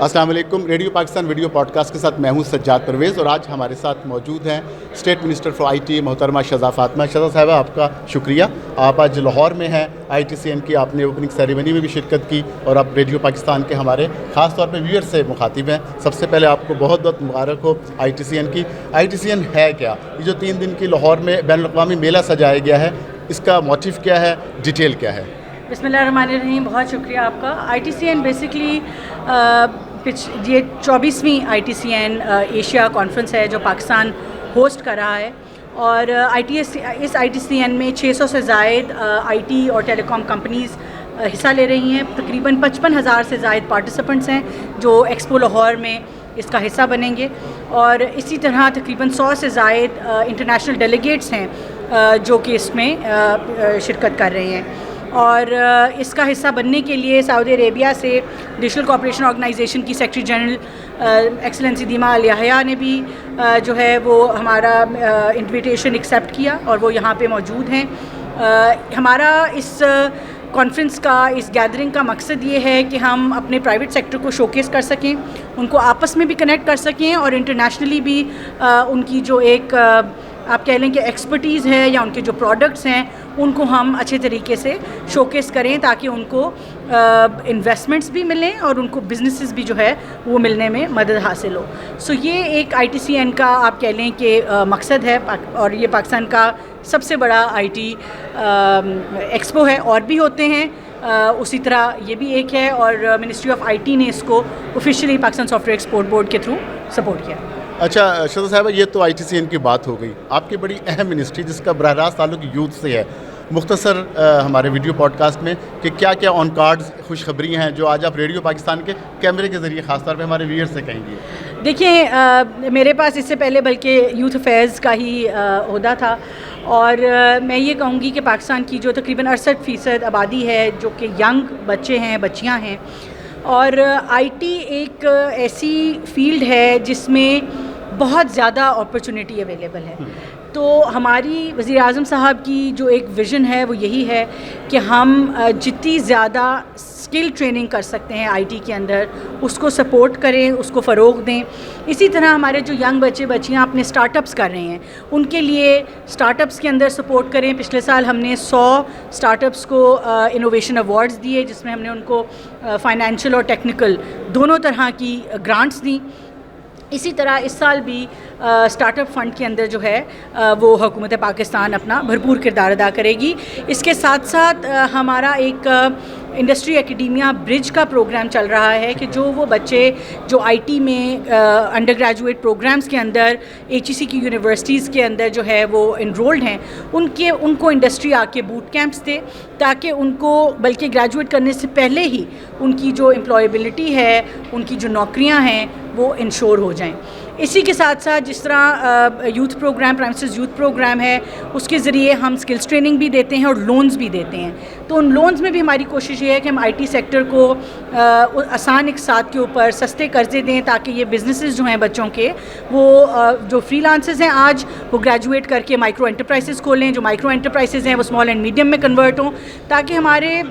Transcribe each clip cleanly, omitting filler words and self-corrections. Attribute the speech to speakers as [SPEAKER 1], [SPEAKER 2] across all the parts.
[SPEAKER 1] السلام علیکم. Radio Pakistan video podcast کے ساتھ میں ہوں سجاد پرویز, اور آج ہمارے ساتھ موجود ہیں state minister for I T محترمہ شہزاد فاطمہ. شہزاد صاحبہ, آپ کا شکریہ. آپ آج لاہور میں ہیں, ITCN کی آپ نے اوپننگ سیریمنی میں بھی شرکت کی, اور آپ ریڈیو پاکستان کے ہمارے خاص طور پہ ویور سے مخاطب ہیں. سب سے پہلے آپ کو بہت بہت مبارک ہو ITCN کی. ITCN ہے کیا؟ یہ جو 3 دن کی لاہور میں بین الاقوامی میلہ سجایا گیا ہے, اس کا موٹیو کیا ہے, ڈیٹیل کیا ہے؟
[SPEAKER 2] بسم اللہ الرحمن الرحیم. بہت شکریہ آپ کا. ITCN بیسکلی یہ 24ویں ITCN ایشیا کانفرنس ہے جو پاکستان ہوسٹ کر رہا ہے, اور اس ITCN میں 600 سے زائد IT اور ٹیلی کام کمپنیز حصہ لے رہی ہیں. تقریباً 55,000 سے زائد پارٹیسپنٹس ہیں جو ایکسپو لاہور میں اس کا حصہ بنیں گے, اور اسی طرح تقریباً 100 سے زائد انٹرنیشنل ڈیلیگیٹس ہیں جو کہ اس میں شرکت کر رہے ہیں. اور اس کا حصہ بننے کے لیے سعودی عربیہ سے ڈیجیٹل کوآپریشن آرگنائزیشن کی سیکرٹری جنرل ایکسلنسی دیما الیحییٰ نے بھی جو ہے وہ ہمارا انویٹیشن ایکسیپٹ کیا, اور وہ یہاں پہ موجود ہیں. ہمارا اس کانفرنس کا, اس گیدرنگ کا مقصد یہ ہے کہ ہم اپنے پرائیویٹ سیکٹر کو شوکیس کر سکیں, ان کو آپس میں بھی کنیکٹ کر سکیں, اور انٹرنیشنلی بھی ان کی جو ایک آپ کہہ لیں کہ ایکسپرٹیز ہے یا ان کے جو پروڈکٹس ہیں ان کو ہم اچھے طریقے سے شوکیس کریں, تاکہ ان کو انویسٹمنٹس بھی ملیں اور ان کو بزنسز بھی جو ہے وہ ملنے میں مدد حاصل ہو. سو یہ ایک ITCN کا آپ کہہ لیں کہ مقصد ہے, اور یہ پاکستان کا سب سے بڑا IT ایکسپو ہے. اور بھی ہوتے ہیں اسی طرح یہ بھی ایک ہے, اور منسٹری آف IT نے اس کو officially Pakistan soft where export board کے تھرو سپورٹ کیا.
[SPEAKER 1] اچھا شہزاد صاحبہ, یہ تو ITCN کی بات ہو گئی. آپ کی بڑی اہم منسٹری جس کا براہ راست تعلق یوتھ سے ہے, مختصر ہمارے ویڈیو پوڈ کاسٹ میں کہ کیا کیا آن کارڈز خوشخبری ہیں جو آج آپ ریڈیو پاکستان کے کیمرے کے ذریعے خاص طور پہ ہمارے ویئر سے کہیں گے؟
[SPEAKER 2] دیکھیں, میرے پاس اس سے پہلے بلکہ یوتھ افیئرز کا ہی عہدہ تھا, اور میں یہ کہوں گی کہ پاکستان کی جو تقریباً 68% آبادی ہے جو کہ ینگ بچے ہیں, بچیاں ہیں, اور IT ایک ایسی فیلڈ ہے جس میں بہت زیادہ اپرچونٹی اویلیبل ہے. تو ہماری وزیر اعظم صاحب کی جو ایک ویژن ہے وہ یہی ہے کہ ہم جتنی زیادہ اسکل ٹریننگ کر سکتے ہیں IT کے اندر اس کو سپورٹ کریں, اس کو فروغ دیں. اسی طرح ہمارے جو ینگ بچے بچیاں اپنے اسٹارٹ اپس کر رہے ہیں ان کے لیے اسٹارٹ اپس کے اندر سپورٹ کریں. پچھلے سال ہم نے 100 اسٹارٹ اپس کو انوویشن ایوارڈز دیے, جس میں ہم نے ان کو فائنینشیل اور ٹیکنیکل دونوں طرح کی گرانٹس دیں. اسی طرح اس سال بھی اسٹارٹ اپ فنڈ کے اندر جو ہے وہ حکومت پاکستان اپنا بھرپور کردار ادا کرے گی. اس کے ساتھ ساتھ ہمارا ایک انڈسٹری اکیڈیمیا برج کا پروگرام چل رہا ہے کہ جو وہ بچے جو IT میں انڈر گریجویٹ پروگرامز کے اندر HEC کی یونیورسٹیز کے اندر جو ہے وہ انرولڈ ہیں ان کو انڈسٹری آ کے بوٹ کیمپس دے, تاکہ ان کو بلکہ گریجویٹ کرنے سے پہلے ہی ان کی جو امپلائیبلٹی ہے, ان کی جو نوکریاں ہیں وہ انشور ہو جائیں. اسی کے ساتھ ساتھ جس طرح youth program, prime minister's youth program ہے, اس کے ذریعے ہم سکلز ٹریننگ بھی دیتے ہیں اور لونز بھی دیتے ہیں. تو ان لونز میں بھی ہماری کوشش یہ ہے کہ ہم IT سیکٹر کو آسان اقساط کے اوپر سستے قرضے دیں, تاکہ یہ بزنسز جو ہیں بچوں کے وہ جو فری لانسز ہیں آج وہ گریجویٹ کر کے مائکرو انٹرپرائزز کھولیں, جو مائکرو انٹرپرائزز ہیں وہ اسمال اینڈ میڈیم میں کنورٹ ہوں, تاکہ ہمارے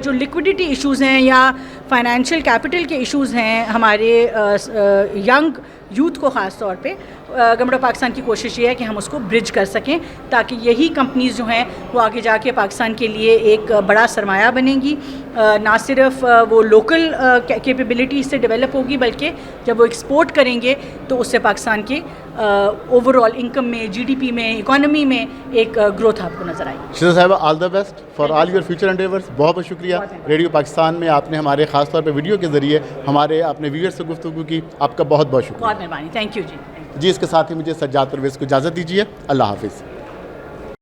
[SPEAKER 2] جو لیکوڈیٹی ایشوز ہیں یا فائنینشیل کیپٹل کے ایشوز ہیں ہمارے ینگ یوتھ کو خاص طور پہ, گورنمنٹ آف پاکستان کی کوشش یہ ہے کہ ہم اس کو برج کر سکیں, تاکہ یہی کمپنیز جو ہیں وہ آگے جا کے پاکستان کے لیے ایک بڑا سرمایہ بنیں گی. نہ صرف وہ لوکل کیپیبلٹی سے ڈیولپ ہوگی, بلکہ جب وہ ایکسپورٹ کریں گے تو اس سے پاکستان کے اوور آل انکم میں, GDP میں, اکانومی میں ایک گروتھ آپ کو نظر آئے گی.
[SPEAKER 1] شہزاد صاحبہ, all the best for all your future endeavours. بہت بہت شکریہ. ریڈیو پاکستان میں آپ نے ہمارے خاص طور پہ ویڈیو کے ذریعے ہمارے اپنے ویور سے گفتگو کی, آپ کا بہت بہت شکریہ.
[SPEAKER 2] بہت مہربانی. تھینک یو جی.
[SPEAKER 1] اس کے ساتھ ہی مجھے سجاد پرویز کو اجازت دیجیے. اللہ حافظ.